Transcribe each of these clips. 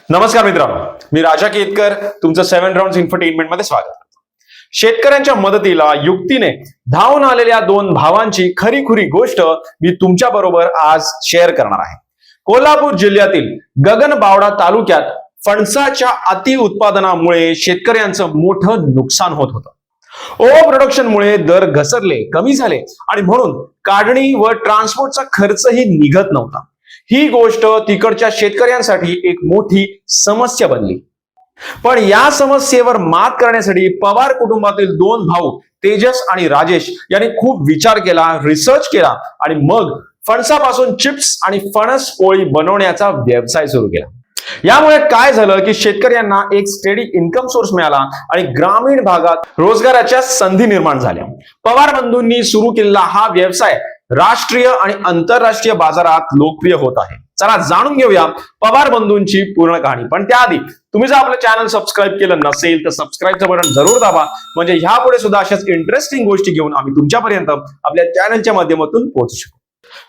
नमस्कार मित्रांनो, मी राजा केतकर तुमचं 7 राउंड्स इन्फोटेनमेंट मध्ये स्वागत करतो। शेतकऱ्यांच्या मदतीला युक्तीने धावून आलेल्या दोन भावांची खरी गोष्ट मी तुमच्या बरोबर आज शेअर करणार आहे। कोल्हापूर जिल्ह्यातील गगनबावडा तालुक्यात फणसाच्या अति उत्पादनामुळे शेतकऱ्यांचं मोठं नुकसान होत होतं। ओव्हर प्रोडक्शनमुळे दर घसरले, कमी झाले आणि म्हणून काढणी व ट्रान्सपोर्टचा खर्चही निघत नव्हता। ही गोष्ट तिकडच्या शेतकऱ्यांसाठी एक मोठी समस्या बनली। पण या समस्येवर मात करण्यासाठी पवार कुटुंबातील दोन भाऊ तेजस आणि राजेश यांनी खूप विचार केला, रिसर्च केला आणि मग फणसापासून चिप्स आणि फणस पोळी बनवण्याचा व्यवसाय सुरू केला। यामुळे काय झालं की शेतकऱ्यांना एक स्टेडी इन्कम सोर्स मिळाला आणि ग्रामीण भागात रोजगाराच्या संधी निर्माण झाल्या। पवार बंधूंनी सुरू केलेला हा व्यवसाय राष्ट्रीय आणि आंतरराष्ट्रीय बाजारात लोकप्रिय होत आहे। चला जाणून घेऊया पवार बंधूंची पूर्ण कहाणी। पण त्याआधी तुम्ही जर आपलं चॅनल सबस्क्राईब केलं नसेल तर सबस्क्राईबचं बटन जरूर दाबा, म्हणजे ह्यापुढे सुद्धा अशाच इंटरेस्टिंग गोष्टी घेऊन आम्ही तुमच्यापर्यंत आपल्या चॅनलच्या माध्यमातून पोहोचू शकू।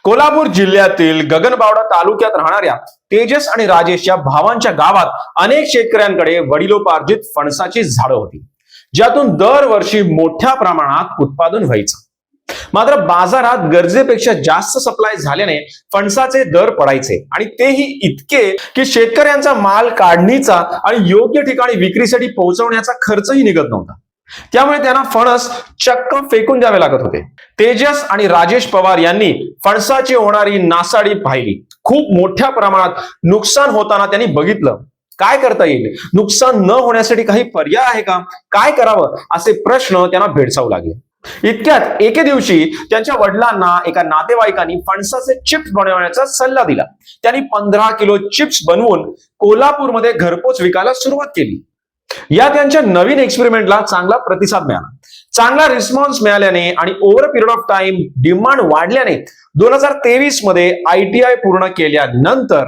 कोल्हापूर जिल्ह्यातील गगनबावडा तालुक्यात राहणाऱ्या तेजस आणि राजेश या भावांच्या गावात अनेक शेतकऱ्यांकडे वडिलोपार्जित फणसाची झाडं होती, ज्यातून दरवर्षी मोठ्या प्रमाणात उत्पादन व्हायचं। मात्र बाजारात गरजेपेक्षा जास्त सप्लाय झाल्याने फणसाचे दर पडायचे आणि तेही इतके की शेतकऱ्यांचा माल काढणीचा आणि योग्य ठिकाणी विक्रीसाठी पोहोचवण्याचा खर्चही निघत नव्हता। त्यामुळे त्यांना फणस चक्क फेकून द्यावे लागत होते। तेजस आणि राजेश पवार यांनी फणसाची होणारी नासाडी पाहिली। खूप मोठ्या प्रमाणात नुकसान होताना त्यांनी बघितलं काय करता येईल, नुकसान न होण्यासाठी काही पर्याय आहे का, काय करावं असे प्रश्न त्यांना भेडसावू लागले। इतक्यात एके दिवशी त्यांच्या वडिलांना एका नातेवाईकांनी फणसाचे चिप्स बनवण्याचा सल्ला दिला। त्यांनी 15 किलो चिप्स बनवून कोल्हापूरमध्ये घरपोच विकायला सुरुवात केली। या त्यांच्या नवीन एक्सपेरिमेंटला चांगला प्रतिसाद मिळाला। चांगला रिस्पॉन्स मिळाल्याने आणि over period of time demand वाढल्याने 2023 मध्ये ITI पूर्ण केल्यानंतर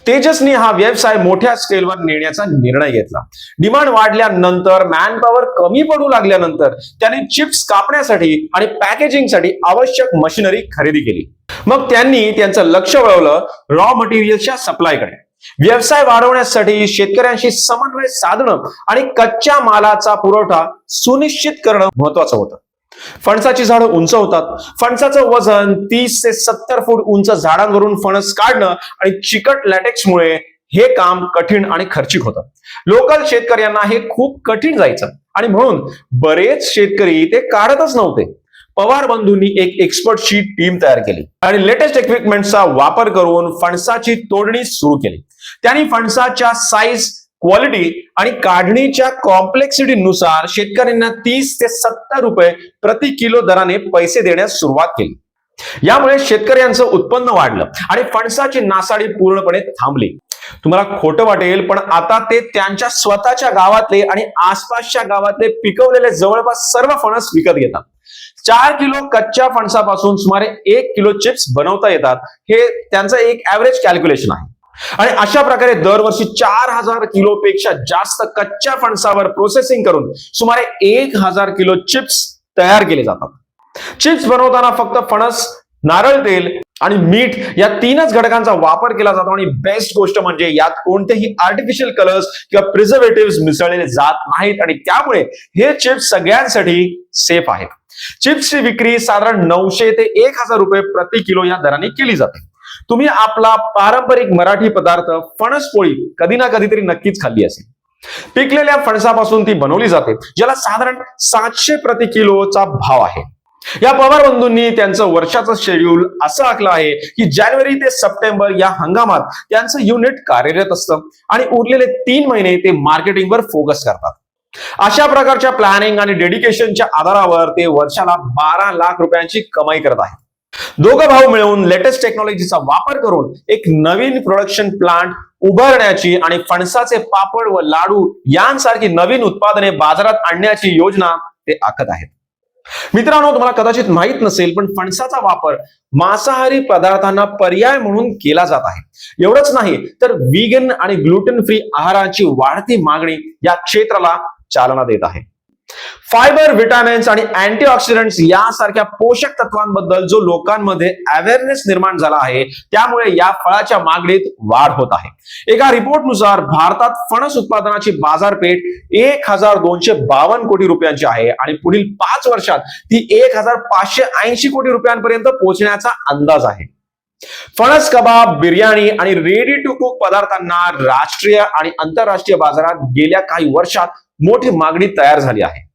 तेजसनी हा व्यवसाय मोठ्या स्केलवर नेण्याचा निर्णय घेतला। डिमांड वाढल्यानंतर मॅनपॉवर कमी पडू लागल्यानंतर त्याने चिप्स कापण्यासाठी आणि पॅकेजिंगसाठी आवश्यक मशिनरी खरेदी केली। मग त्यांनी त्यांचं लक्ष वळवलं रॉ मटेरियलच्या सप्लायकडे। व्यवसाय वाढवण्यासाठी शेतकऱ्यांशी समन्वय साधणं आणि कच्च्या मालाचा पुरवठा सुनिश्चित करणं महत्वाचं होतं। फणसाची झाडं उंच होतात। फणसाचं वजन 30 ते 70 फूट उंच झाडांवरून फणस काढणं आणि चिकट लॅटेक्समुळे हे काम कठीण आणि खर्चिक होतं। लोकल शेतकऱ्यांना हे खूप कठीण जायचं आणि म्हणून बरेच शेतकरी ते काढतच नव्हते। पवार बंधूंनी एक एक्सपर्टची टीम तयार केली आणि लेटेस्ट इक्विपमेंटचा वापर करून फणसाची तोडणी सुरू केली। त्यांनी फणसाच्या साईज, क्वालिटी आणि काढणीच्या कॉम्प्लेक्सिटी नुसार शेतकऱ्यांना 30 ते 70 रुपये प्रति किलो दराने पैसे देण्यास सुरुवात केली। यामुळे शेतकऱ्यांचं उत्पन्न वाढलं आणि फणसाची नासाडी पूर्णपणे थांबली। तुम्हाला खोटं वाटेल पण आता ते त्यांच्या स्वतःच्या गावातले आणि आसपासच्या गावातले पिकवलेले जवळपास सर्व फणस विकत घेतात। 4 किलो कच्च्या फणसापासून सुमारे 1 किलो चिप्स बनवता येतात, हे त्यांचं एक ऍव्हरेज कॅल्क्युलेशन आहे। आणि अशा प्रकारे दरवर्षी 4000 किलो पेक्षा जास्त कच्च्या फणसावर प्रोसेसिंग करून सुमारे 1000 किलो चिप्स तयार केले जातात। चिप्स बनवताना फक्त फणस, नारळ तेल आणि मीठ या 3च घटकांचा वापर केला जातो आणि बेस्ट गोष्ट म्हणजे यात कोणतेही आर्टिफिशियल कलर्स किंवा प्रिझर्वेटिव्ह मिसळलेले जात नाहीत आणि त्यामुळे हे चिप्स सगळ्यांसाठी सेफ आहेत। चिप्सची विक्री साधारण 900 ते 1000 रुपये प्रति किलो या दराने केली जाते। तुम्ही आपला पारंपरिक मराठी पदार्थ फणस पोळी कधी ना कधीतरी नक्कीच खाल्ली असेल। पिकलेल्या फणसापासून ती बनवली जाते, ज्याला साधारण 700 प्रति किलोचा भाव आहे। या पवार बंधूंनी त्यांचं वर्षाचं शेड्यूल असं आखलं आहे की जानेवारी ते सप्टेंबर या हंगामात त्यांचं युनिट कार्यरत असतं आणि उरलेले 3 महिने ते मार्केटिंगवर फोकस करतात। अशा प्रकारच्या प्लॅनिंग आणि डेडिकेशनच्या आधारावर ते वर्षाला 12 लाख रुपयांची कमाई करत आहेत। दोघं भाऊ मिळून लेटेस्ट टेक्नॉलॉजीचा वापर करून एक नवीन प्रोडक्शन प्लांट उभारण्याची आणि फणसाचे पापड व लाडू यांसारखी नवीन उत्पादने बाजारात आणण्याची योजना ते आखत आहेत। मित्रांनो, तुम्हाला कदाचित माहित नसेल पण फणसाचा वापर मांसाहारी पदार्थांना पर्याय म्हणून केला जात आहे। एवढंच नाही तर व्हीगन आणि ग्लुटेन फ्री आहाराची वाढती मागणी या क्षेत्राला चालना देत आहे। फायबर, विटॅमिन्स आणि अँटीऑक्सिडंट्स यासारख्या पोषक तत्वांबद्दल जो लोकांमध्ये अवेअरनेस निर्माण झाला आहे, त्यामुळे या फळाच्या मागणीत वाढ होत आहे. एका रिपोर्टनुसार भारतात फणस उत्पादनाची बाजारपेठ 1252 कोटी रुपयांची आहे आणि पुढील 5 वर्षात ती 1580 कोटी रुपयांपर्यंत पोहोचण्याचा अंदाज आहे. फणस कबाब, बिर्याणी आणि रेडी टू कुक पदार्थांना राष्ट्रीय आणि आंतरराष्ट्रीय बाजारात गेल्या काही वर्षात मोठी मागणी तयार झाली आहे.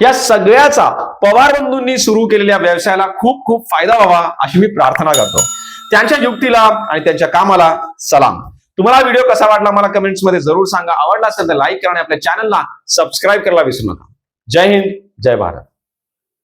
या सगळ्याचा पवार बंधूंनी सुरू केलेल्या व्यवसायाला खूप खूप फायदा व्हावा अशी मी प्रार्थना करतो. त्यांच्या युक्तीला आणि त्यांच्या कामाला सलाम. तुम्हाला व्हिडिओ कसा वाटला मला कमेंट्स मध्ये जरूर सांगा. आवडला असेल तर लाईक करा आणि आपल्या चॅनलला सबस्क्राईब करायला विसरू नका. जय हिंद, जय भारत.